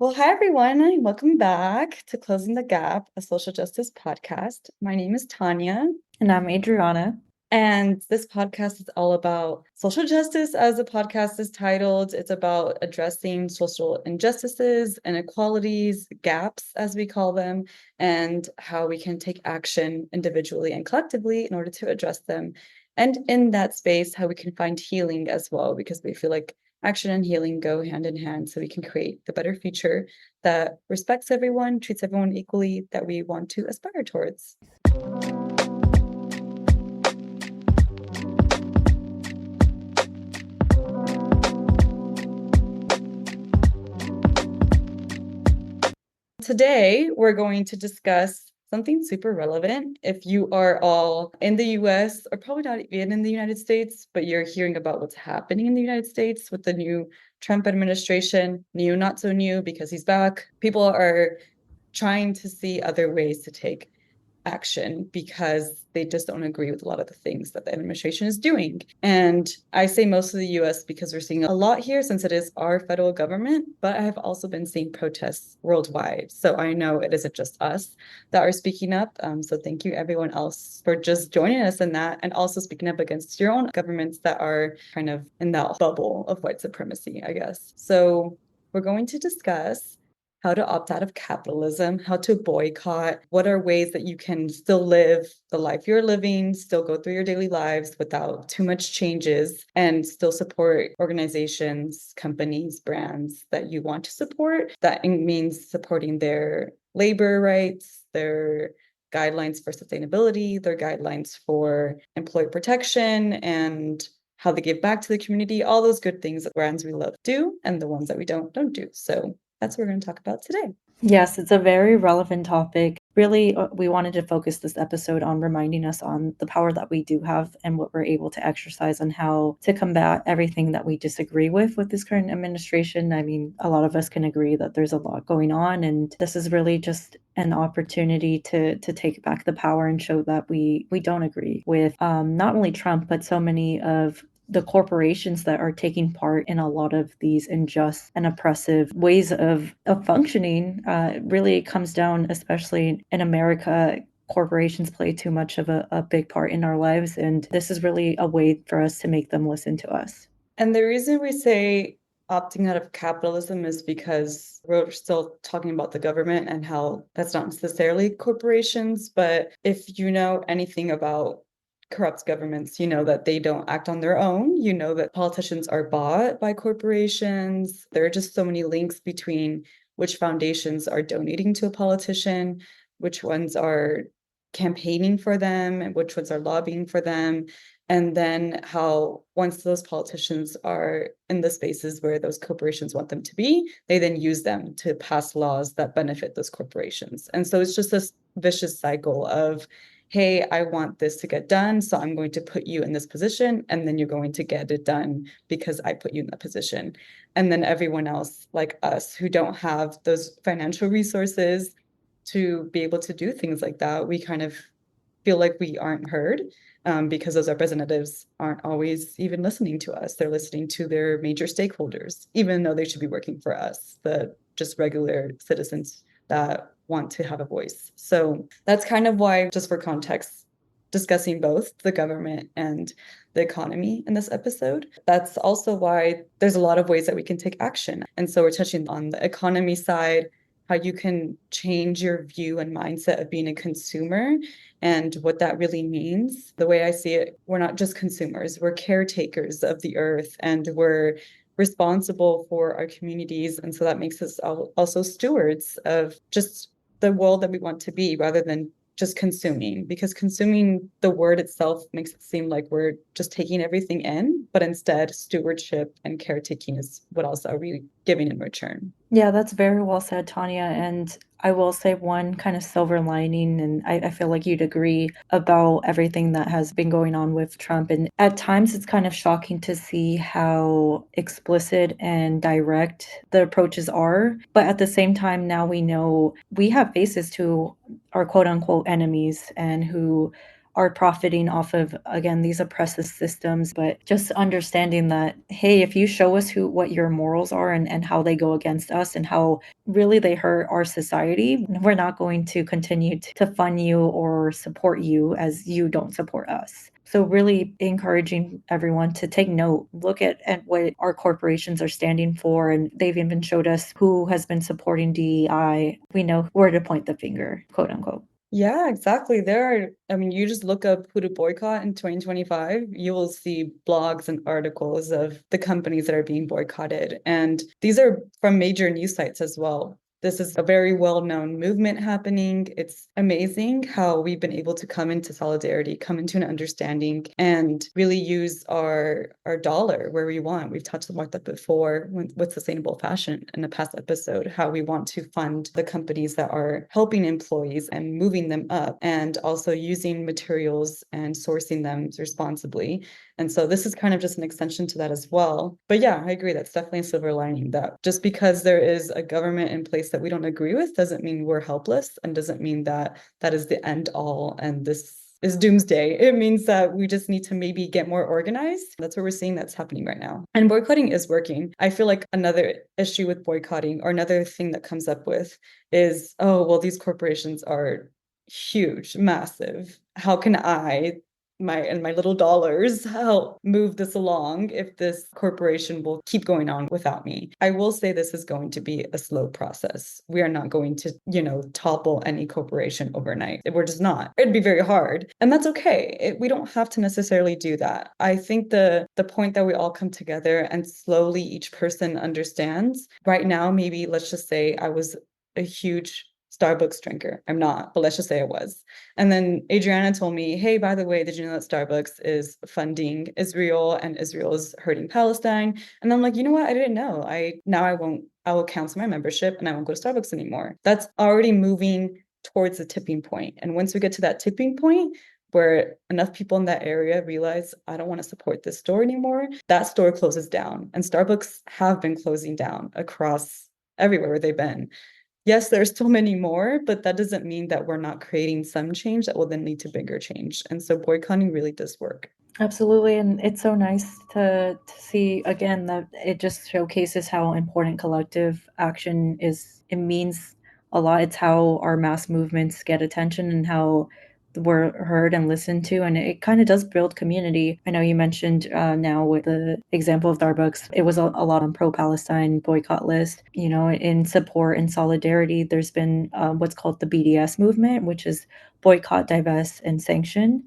Well, hi everyone, and welcome back to Closing the Gap, a social justice podcast. My name is Tania, And I'm Adriana. and this podcast is all about social justice, as the podcast is titled. It's about addressing social injustices, inequalities, gaps, as we call them, and how we can take action individually and collectively in order to address them. And in that space, how we can find healing as well, because we feel like action and healing go hand in hand so we can create the better future that respects everyone, treats everyone equally, that we want to aspire towards. Today, we're going to discuss something super relevant. If you are all in the US, or probably not even in the United States, but you're hearing about what's happening in the United States with the new Trump administration, new, not so new because he's back. People are trying to see other ways to take action because they just don't agree with a lot of the things that the administration is doing. And I say most of the US because we're seeing a lot here since it is our federal government, but I have also been seeing protests worldwide. So I know it isn't just us that are speaking up. So thank you everyone else for just joining us in that and also speaking up against your own governments that are kind of in that bubble of white supremacy, I guess. So we're going to discuss how to opt out of capitalism, how to boycott, what are ways that you can still live the life you're living, still go through your daily lives without too much changes, and still support organizations, companies, brands that you want to support. That means supporting their labor rights, their guidelines for sustainability, their guidelines for employee protection, and how they give back to the community, all those good things that brands we love do, and the ones that we don't do. So that's what we're going to talk about today. Yes, it's a very relevant topic. Really, we wanted to focus this episode on reminding us on the power that we do have and what we're able to exercise and how to combat everything that we disagree with this current administration. I mean, a lot of us can agree that there's a lot going on, and this is really just an opportunity to take back the power and show that we don't agree with not only Trump, but so many of the corporations that are taking part in a lot of these unjust and oppressive ways of functioning. Really comes down, especially in America, corporations play too much of a big part in our lives, and this is really a way for us to make them listen to us. And the reason we say opting out of capitalism is because we're still talking about the government and how that's not necessarily corporations. But if you know anything about corrupt governments, you know that they don't act on their own. You know that politicians are bought by corporations. There are just so many links between which foundations are donating to a politician, which ones are campaigning for them, and which ones are lobbying for them. And then how once those politicians are in the spaces where those corporations want them to be, they then use them to pass laws that benefit those corporations. And so it's just this vicious cycle of, hey, I want this to get done, so I'm going to put you in this position, and then you're going to get it done because I put you in that position. And then everyone else, like us, who don't have those financial resources to be able to do things like that, we kind of feel like we aren't heard, because those representatives aren't always even listening to us. They're listening to their major stakeholders, even though they should be working for us, the just regular citizens that want to have a voice. So that's kind of why, just for context, discussing both the government and the economy in this episode. That's also why there's a lot of ways that we can take action. And so we're touching on the economy side, how you can change your view and mindset of being a consumer and what that really means. The way I see it, we're not just consumers, we're caretakers of the earth, and we're responsible for our communities. And so that makes us also stewards of just the world that we want to be rather than just consuming, because consuming, the word itself makes it seem like we're just taking everything in, but instead stewardship and caretaking is what else are we giving in return. Yeah, that's very well said, Tanya. And I will say one kind of silver lining, and I feel like you'd agree about everything that has been going on with Trump. And at times it's kind of shocking to see how explicit and direct the approaches are. But at the same time, now we know we have faces to our quote unquote enemies and who are profiting off of, again, these oppressive systems. But just understanding that, hey, if you show us what your morals are and how they go against us and how really they hurt our society, we're not going to continue to fund you or support you as you don't support us. So really encouraging everyone to take note, look at what our corporations are standing for. And they've even showed us who has been supporting DEI. We know where to point the finger, quote unquote. Yeah, exactly. You just look up who to boycott in 2025, you will see blogs and articles of the companies that are being boycotted. And these are from major news sites as well. This is a very well-known movement happening. It's amazing how we've been able to come into solidarity, come into an understanding, and really use our dollar where we want. We've touched about that before with sustainable fashion in a past episode, how we want to fund the companies that are helping employees and moving them up, and also using materials and sourcing them responsibly. And so this is kind of just an extension to that as well. But yeah, I agree. That's definitely a silver lining, that just because there is a government in place that we don't agree with doesn't mean we're helpless, and doesn't mean that that is the end all and this is doomsday. It means that we just need to maybe get more organized. That's what we're seeing that's happening right now. And boycotting is working. I feel like another issue with boycotting, or another thing that comes up with, is, oh, well, these corporations are huge, massive. How can I my little dollars help move this along if this corporation will keep going on without me? I will say this is going to be a slow process. We are not going to, topple any corporation overnight. We're just not. It'd be very hard, and that's okay. We don't have to necessarily do that. I think the point that we all come together and slowly each person understands. Right now, maybe let's just say I was a huge Starbucks drinker. I'm not, but let's just say I was. And then Adriana told me, hey, by the way, did you know that Starbucks is funding Israel and Israel is hurting Palestine? And I'm like, you know what? I didn't know. I will cancel my membership and I won't go to Starbucks anymore. That's already moving towards the tipping point. And once we get to that tipping point, where enough people in that area realize, I don't want to support this store anymore, that store closes down. And Starbucks have been closing down across everywhere where they've been. Yes, there's still many more, but that doesn't mean that we're not creating some change that will then lead to bigger change. And so boycotting really does work. Absolutely. And it's so nice to see again that it just showcases how important collective action is. It means a lot. It's how our mass movements get attention and how we're heard and listened to. And it kind of does build community. I know you mentioned now with the example of Starbucks, it was a lot on pro-Palestine boycott list, in support and solidarity. There's been what's called the BDS movement, which is boycott, divest, and sanction.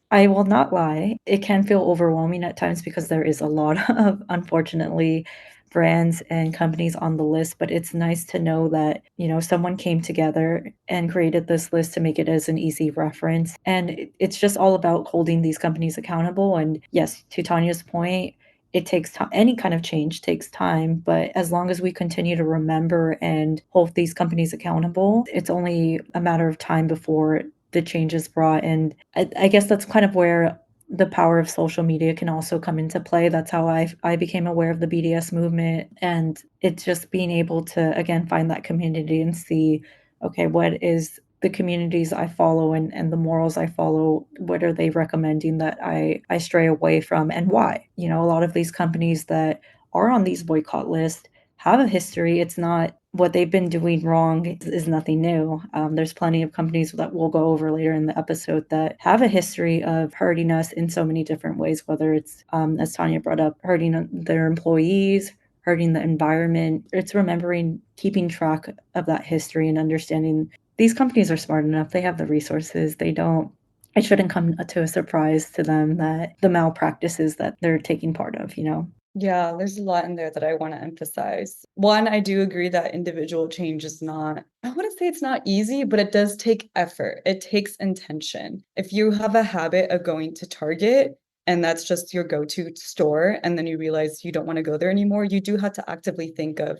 I will not lie, it can feel overwhelming at times because there is a lot of, unfortunately, brands and companies on the list, but it's nice to know that, someone came together and created this list to make it as an easy reference. And it's just all about holding these companies accountable. And yes, to Tanya's point, it takes time. Any kind of change takes time, but as long as we continue to remember and hold these companies accountable, it's only a matter of time before the change is brought. And I guess that's kind of where the power of social media can also come into play. That's how I became aware of the BDS movement. And it's just being able to, again, find that community and see, okay, what is the communities I follow and the morals I follow, what are they recommending that I stray away from, and why? A lot of these companies that are on these boycott lists have a history. It's not what they've been doing wrong is nothing new. There's plenty of companies that we'll go over later in the episode that have a history of hurting us in so many different ways, whether it's, as Tania brought up, hurting their employees, hurting the environment. It's remembering, keeping track of that history and understanding these companies are smart enough. They have the resources. It shouldn't come to a surprise to them that the malpractices that they're taking part of. Yeah, there's a lot in there that I want to emphasize. One, I do agree that individual change is not, I wouldn't say it's not easy, but it does take effort. It takes intention. If you have a habit of going to Target and that's just your go-to store, and then you realize you don't want to go there anymore, you do have to actively think of,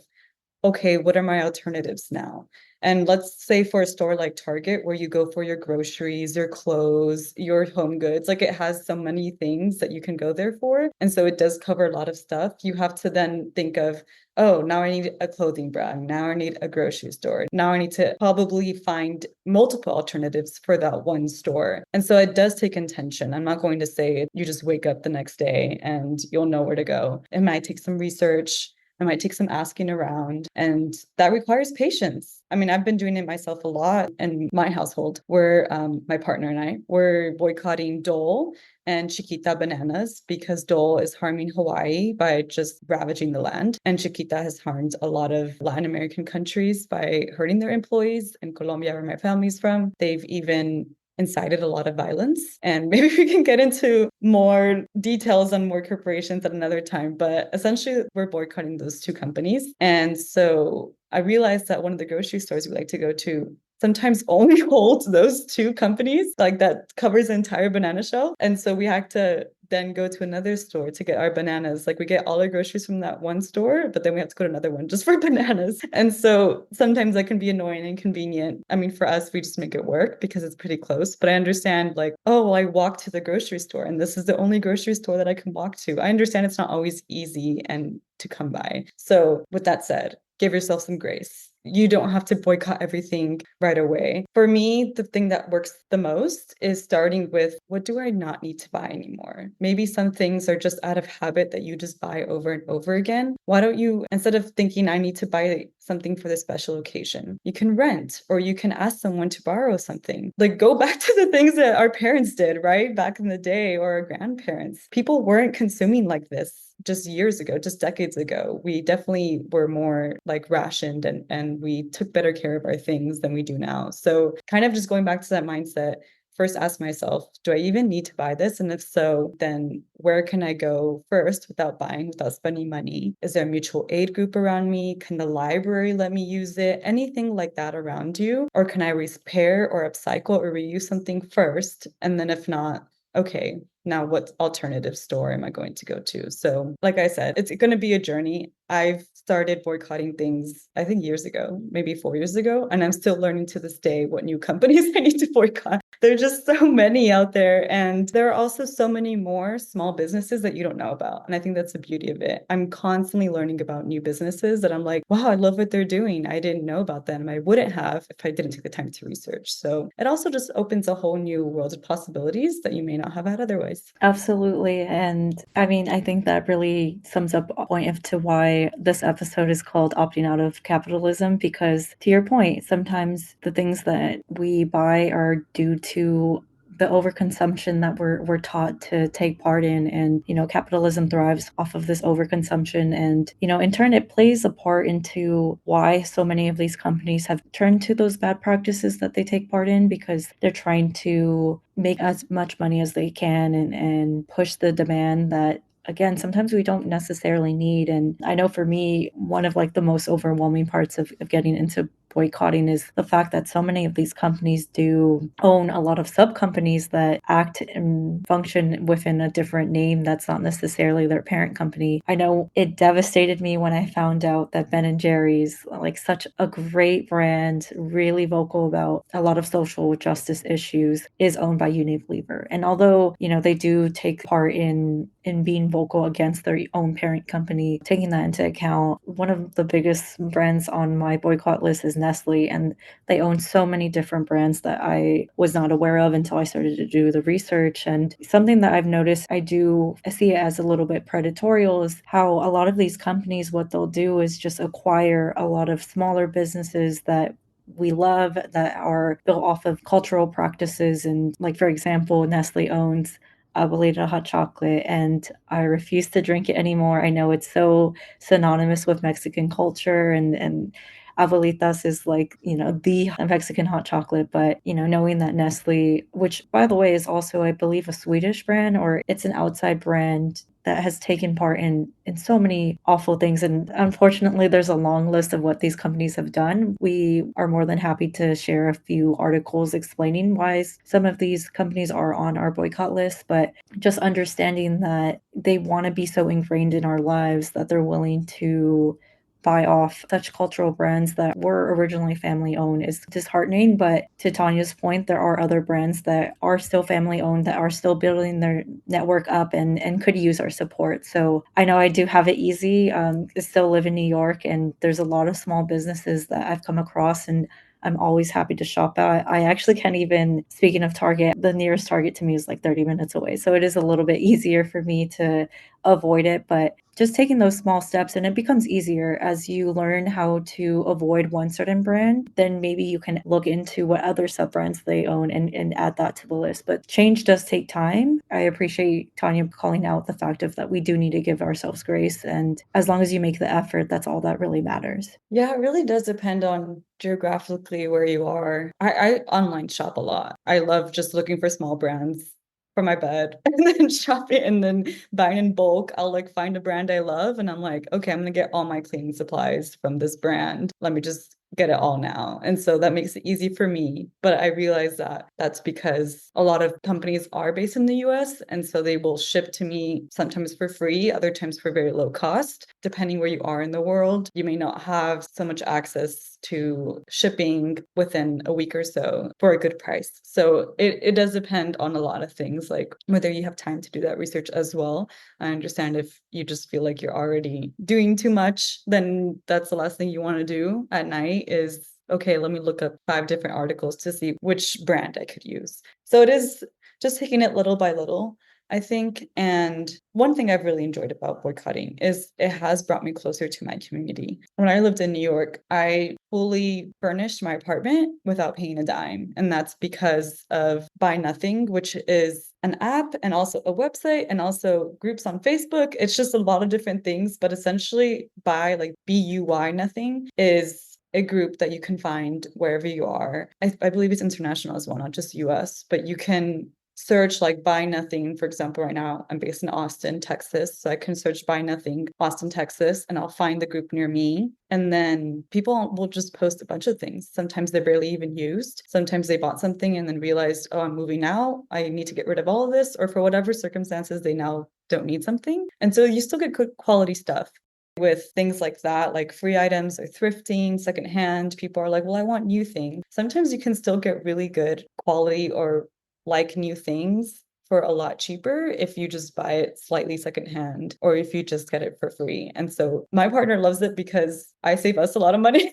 okay, what are my alternatives now? And let's say for a store like Target, where you go for your groceries, your clothes, your home goods, like it has so many things that you can go there for. And so it does cover a lot of stuff. You have to then think of, oh, now I need a clothing brand. Now I need a grocery store. Now I need to probably find multiple alternatives for that one store. And so it does take intention. I'm not going to say you just wake up the next day and you'll know where to go. It might take some research. It might take some asking around, and that requires patience. I mean, I've been doing it myself a lot in my household, where my partner and I were boycotting Dole and Chiquita bananas because Dole is harming Hawaii by just ravaging the land. And Chiquita has harmed a lot of Latin American countries by hurting their employees. In Colombia, where my family's from, they've even incited a lot of violence. And maybe we can get into more details on more corporations at another time. But essentially, we're boycotting those two companies. And so I realized that one of the grocery stores we like to go to sometimes only holds those two companies, like that covers the entire banana shelf. And so we had to then go to another store to get our bananas. Like we get all our groceries from that one store, but then we have to go to another one just for bananas. And so sometimes that can be annoying and inconvenient. I mean, for us, we just make it work because it's pretty close. But I understand, like, oh, well, I walk to the grocery store and this is the only grocery store that I can walk to. I understand it's not always easy and to come by. So with that said, give yourself some grace. You don't have to boycott everything right away. For me, the thing that works the most is starting with, what do I not need to buy anymore? Maybe some things are just out of habit that you just buy over and over again. Why don't you, instead of thinking I need to buy something for the special occasion, you can rent or you can ask someone to borrow something. Like go back to the things that our parents did, right? Back in the day, or our grandparents. People weren't consuming like this just years ago, just decades ago. We definitely were more like rationed and we took better care of our things than we do now. So kind of just going back to that mindset, first ask myself, do I even need to buy this? And if so, then where can I go first without buying, without spending money? Is there a mutual aid group around me? Can the library let me use it? Anything like that around you? Or can I repair or upcycle or reuse something first? And then if not, okay, now what alternative store am I going to go to? So, like I said, it's going to be a journey. I've started boycotting things, I think years ago, maybe 4 years ago, and I'm still learning to this day what new companies I need to boycott. There's just so many out there. And there are also so many more small businesses that you don't know about. And I think that's the beauty of it. I'm constantly learning about new businesses that I'm like, wow, I love what they're doing. I didn't know about them. I wouldn't have if I didn't take the time to research. So it also just opens a whole new world of possibilities that you may not have had otherwise. Absolutely. And I mean, I think that really sums up a point of to why this episode is called Opting Out of Capitalism, because to your point, sometimes the things that we buy are due to the overconsumption that we're taught to take part in. And capitalism thrives off of this overconsumption, and in turn it plays a part into why so many of these companies have turned to those bad practices that they take part in, because they're trying to make as much money as they can and push the demand that, again, sometimes we don't necessarily need. And I know for me, one of like the most overwhelming parts of getting into boycotting is the fact that so many of these companies do own a lot of sub companies that act and function within a different name that's not necessarily their parent company. I know it devastated me when I found out that Ben and Jerry's, like such a great brand, really vocal about a lot of social justice issues, is owned by Unilever. And although, they do take part in being vocal against their own parent company, taking that into account, one of the biggest brands on my boycott list is Nestle, and they own so many different brands that I was not aware of until I started to do the research. And something that I've noticed, I see it as a little bit predatory, is how a lot of these companies, what they'll do is just acquire a lot of smaller businesses that we love, that are built off of cultural practices. And like, for example, Nestle owns Abuelita hot chocolate, and I refuse to drink it anymore. I know it's so synonymous with Mexican culture, and Abuelitas is like, the Mexican hot chocolate. But, knowing that Nestle, which by the way is also, I believe, a Swedish brand, or it's an outside brand that has taken part in so many awful things. And unfortunately, there's a long list of what these companies have done. We are more than happy to share a few articles explaining why some of these companies are on our boycott list, but just understanding that they want to be so ingrained in our lives that they're willing to buy off such cultural brands that were originally family owned is disheartening. But to Tanya's point, there are other brands that are still family owned, that are still building their network up and could use our support. So I know I do have it easy. I still live in New York, and there's a lot of small businesses that I've come across, and I'm always happy to shop at. I actually can't even, speaking of Target, the nearest Target to me is like 30 minutes away. So it is a little bit easier for me to avoid it. But just taking those small steps, and it becomes easier as you learn how to avoid one certain brand, then maybe you can look into what other sub brands they own and add that to the list. But change does take time. I appreciate Tanya calling out the fact of that we do need to give ourselves grace. And as long as you make the effort, that's all that really matters. Yeah, it really does depend on geographically where you are. I online shop a lot. I love just looking for small brands for my bed and then shopping and then buying in bulk. I'll like find a brand I love and I'm like, okay, I'm gonna get all my cleaning supplies from this brand. Let me just get it all now. And so that makes it easy for me. But I realize that that's because a lot of companies are based in the US. And so they will ship to me sometimes for free, other times for very low cost. Depending where you are in the world, you may not have so much access to shipping within a week or so for a good price. So it does depend on a lot of things, like whether you have time to do that research as well. I understand if you just feel like you're already doing too much, then that's the last thing you want to do at night is, okay, let me look up 5 different articles to see which brand I could use. So it is just taking it little by little, I think. And one thing I've really enjoyed about boycotting is it has brought me closer to my community. When I lived in New York, I fully furnished my apartment without paying a dime. And that's because of Buy Nothing, which is an app and also a website and also groups on Facebook. It's just a lot of different things, but essentially Buy, like BUY Nothing, is a group that you can find wherever you are. I believe it's international as well, not just US, but you can search like Buy Nothing. For example, right now I'm based in Austin, Texas. So I can search Buy Nothing, Austin, Texas, and I'll find the group near me. And then people will just post a bunch of things. Sometimes they're barely even used. Sometimes they bought something and then realized, oh, I'm moving out. I need to get rid of all of this. Or for whatever circumstances, they now don't need something. And so you still get good quality stuff. With things like that, like free items or thrifting, secondhand, people are like, well, I want new things. Sometimes you can still get really good quality or like new things for a lot cheaper if you just buy it slightly secondhand or if you just get it for free. And so my partner loves it because I save us a lot of money.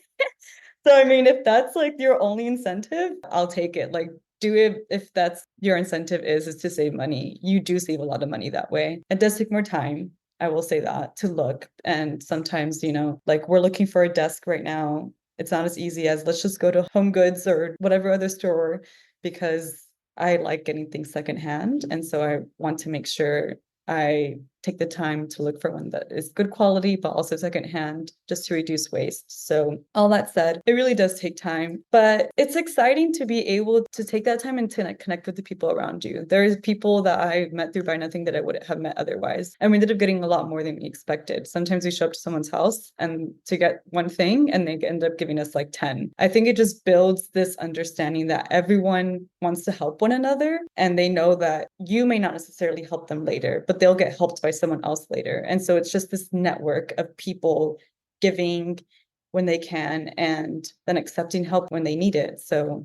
So I mean, if that's like your only incentive, I'll take it. Like do it if that's your incentive is to save money. You do save a lot of money that way. It does take more time. I will say that to look. And sometimes, like we're looking for a desk right now. It's not as easy as let's just go to Home Goods or whatever other store because I like getting things secondhand. And so I want to make sure I take the time to look for one that is good quality, but also secondhand, just to reduce waste. So, all that said, it really does take time, but it's exciting to be able to take that time and to connect with the people around you. There's people that I met through Buy Nothing that I wouldn't have met otherwise. And we ended up getting a lot more than we expected. Sometimes we show up to someone's house and to get one thing, and they end up giving us like 10. I think it just builds this understanding that everyone wants to help one another, and they know that you may not necessarily help them later, but they'll get helped by someone else later. And so it's just this network of people giving when they can and then accepting help when they need it. So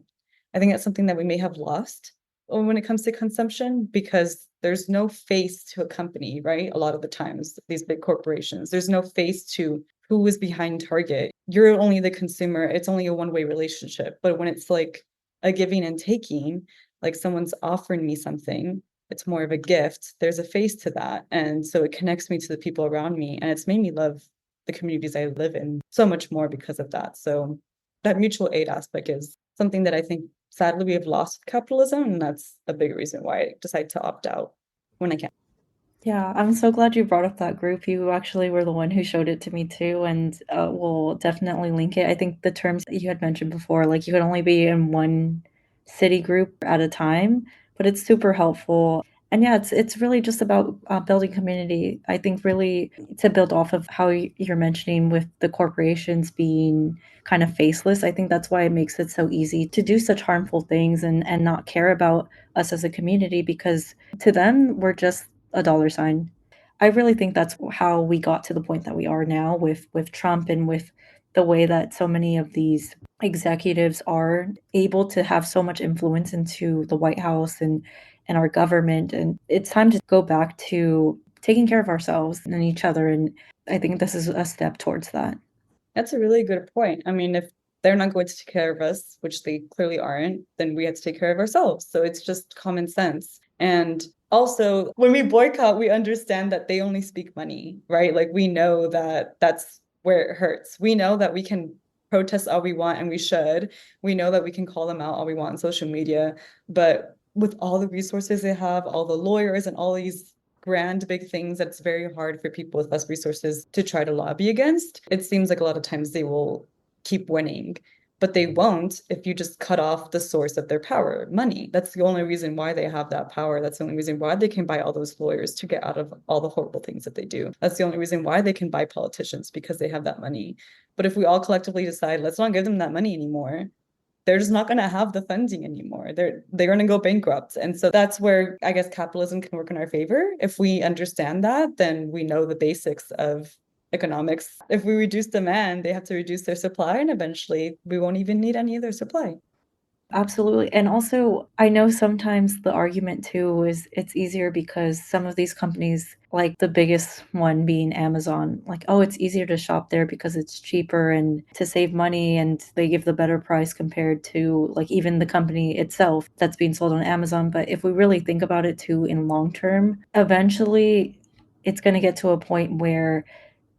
I think that's something that we may have lost when it comes to consumption because there's no face to a company, right? A lot of the times, these big corporations, there's no face to who is behind Target. You're only the consumer. It's only a one-way relationship. But when it's like a giving and taking, like someone's offering me something, it's more of a gift. There's a face to that. And so it connects me to the people around me. And it's made me love the communities I live in so much more because of that. So that mutual aid aspect is something that I think sadly we have lost with capitalism. And that's a big reason why I decide to opt out when I can. Yeah, I'm so glad you brought up that group. You actually were the one who showed it to me too, and we'll definitely link it. I think the terms that you had mentioned before, like you could only be in one city group at a time, but it's super helpful. And yeah, it's really just about building community. I think really to build off of how you're mentioning with the corporations being kind of faceless. I think that's why it makes it so easy to do such harmful things and not care about us as a community because to them we're just a dollar sign. I really think that's how we got to the point that we are now with Trump and with the way that so many of these executives are able to have so much influence into the White House and our government. And it's time to go back to taking care of ourselves and each other. And I think this is a step towards that. That's a really good point. I mean, if they're not going to take care of us, which they clearly aren't, then we have to take care of ourselves. So it's just common sense. And also, when we boycott, we understand that they only speak money, right? Like we know that that's where it hurts. We know that we can protest all we want and we should. We know that we can call them out all we want on social media. But with all the resources they have, all the lawyers and all these grand big things that's very hard for people with less resources to try to lobby against. It seems like a lot of times they will keep winning, but they won't if you just cut off the source of their power, money. That's the only reason why they have that power. That's the only reason why they can buy all those lawyers to get out of all the horrible things that they do. That's the only reason why they can buy politicians, because they have that money. But if we all collectively decide, let's not give them that money anymore, they're just not going to have the funding anymore. They're going to go bankrupt. And so that's where I guess capitalism can work in our favor. If we understand that, then we know the basics of economics. If we reduce demand, they have to reduce their supply, and eventually we won't even need any of their supply. Absolutely. And also, I know sometimes the argument too is it's easier because some of these companies, like the biggest one being Amazon, like, oh, it's easier to shop there because it's cheaper and to save money and they give the better price compared to like even the company itself that's being sold on Amazon. But if we really think about it too in long term, eventually it's going to get to a point where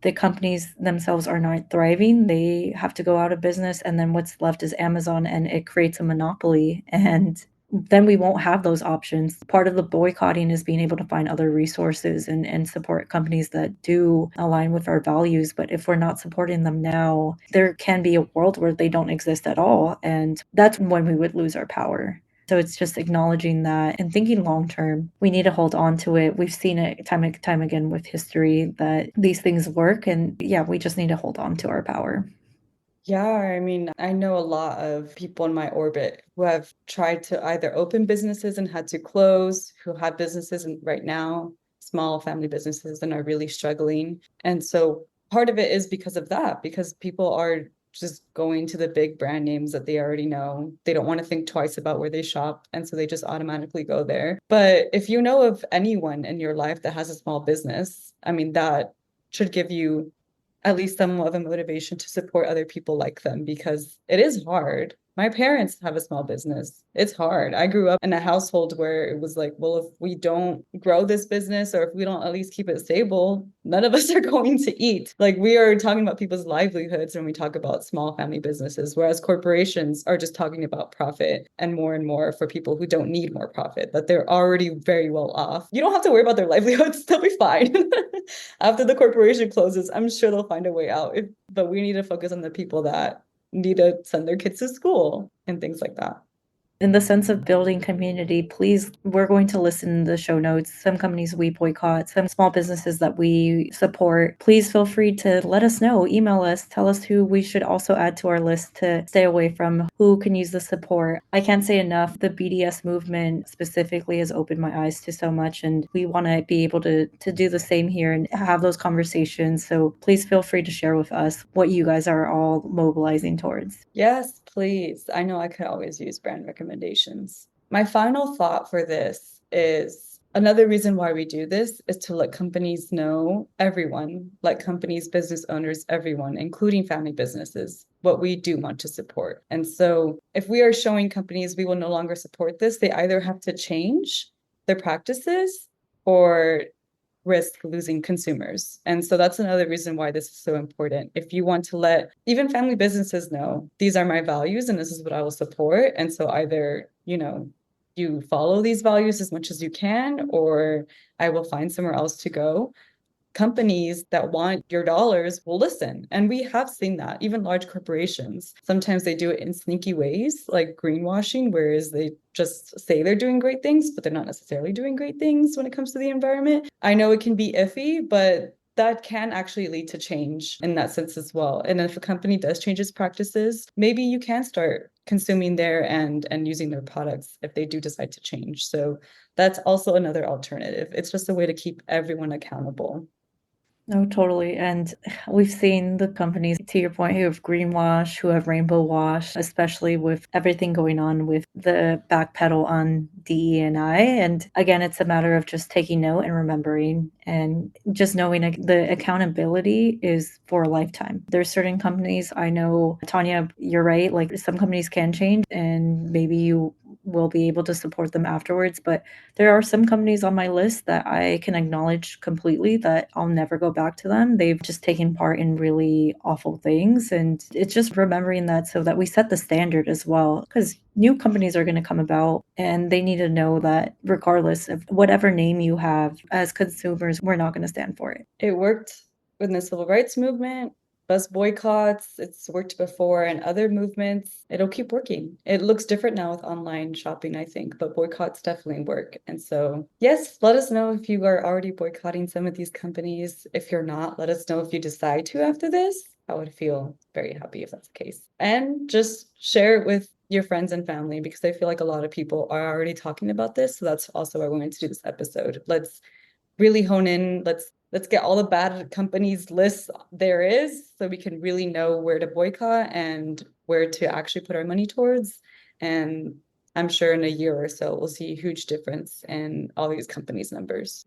the companies themselves are not thriving. They have to go out of business, and then what's left is Amazon, and it creates a monopoly. And then we won't have those options. Part of the boycotting is being able to find other resources and support companies that do align with our values. But if we're not supporting them now, there can be a world where they don't exist at all. And that's when we would lose our power. So it's just acknowledging that and thinking long term. We need to hold on to it. We've seen it time and time again with history that these things work. And yeah, we just need to hold on to our power. Yeah, I mean, I know a lot of people in my orbit who have tried to either open businesses and had to close, who have businesses right now, small family businesses, and are really struggling. And so part of it is because of that, because people are just going to the big brand names that they already know. They don't want to think twice about where they shop. And so they just automatically go there. But if you know of anyone in your life that has a small business, I mean, that should give you at least somewhat of a motivation to support other people like them, because it is hard. My parents have a small business. It's hard. I grew up in a household where it was like, well, if we don't grow this business or if we don't at least keep it stable, none of us are going to eat. Like we are talking about people's livelihoods when we talk about small family businesses, whereas corporations are just talking about profit and more for people who don't need more profit, that they're already very well off. You don't have to worry about their livelihoods. They'll be fine. After the corporation closes, I'm sure they'll find a way out. But we need to focus on the people that need to send their kids to school and things like that. In the sense of building community, please, we're going to listen in the show notes. Some companies we boycott, some small businesses that we support. Please feel free to let us know, email us, tell us who we should also add to our list to stay away from, who can use the support. I can't say enough. The BDS movement specifically has opened my eyes to so much, and we want to be able to do the same here and have those conversations. So please feel free to share with us what you guys are all mobilizing towards. Yes, please. I know I could always use brand recommendations. My final thought for this is another reason why we do this is to let companies know, everyone, let companies, business owners, everyone, including family businesses, what we do want to support. And so if we are showing companies we will no longer support this, they either have to change their practices or risk losing consumers. And so that's another reason why this is so important. If you want to let even family businesses know, these are my values and this is what I will support. And so either, you follow these values as much as you can, or I will find somewhere else to go. Companies that want your dollars will listen. And we have seen that, even large corporations. Sometimes they do it in sneaky ways, like greenwashing, whereas they just say they're doing great things, but they're not necessarily doing great things when it comes to the environment. I know it can be iffy, but that can actually lead to change in that sense as well. And if a company does change its practices, maybe you can start consuming there and using their products if they do decide to change. So that's also another alternative. It's just a way to keep everyone accountable. No, totally. And we've seen the companies, to your point, who have greenwash, who have rainbow wash, especially with everything going on with the backpedal on DE&I. And again, it's a matter of just taking note and remembering and just knowing the accountability is for a lifetime. There's certain companies I know, Tania, you're right. Like some companies can change and maybe you will be able to support them afterwards. But there are some companies on my list that I can acknowledge completely that I'll never go back to them. They've just taken part in really awful things. And it's just remembering that so that we set the standard as well. Because new companies are going to come about and they need to know that regardless of whatever name you have, as consumers, we're not going to stand for it. It worked in the civil rights movement, bus boycotts, it's worked before, and other movements. It'll keep working. It looks different now with online shopping, I think, but boycotts definitely work. And so, yes, let us know if you are already boycotting some of these companies. If you're not, let us know if you decide to after this. I would feel very happy if that's the case. And just share it with your friends and family because I feel like a lot of people are already talking about this. So that's also why we wanted to do this episode. Let's really hone in. Let's get all the bad companies lists there is so we can really know where to boycott and where to actually put our money towards. And I'm sure in a year or so we'll see a huge difference in all these companies' numbers.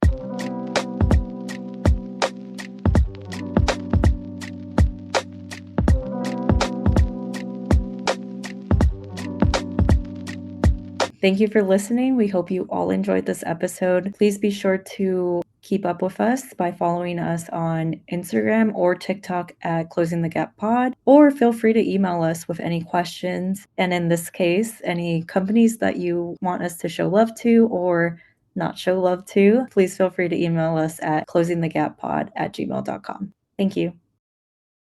Thank you for listening. We hope you all enjoyed this episode. Please be sure to keep up with us by following us on Instagram or TikTok at Closing the Gap Pod, or feel free to email us with any questions. And in this case, any companies that you want us to show love to or not show love to, please feel free to email us at closingthegappod@gmail.com. Thank you.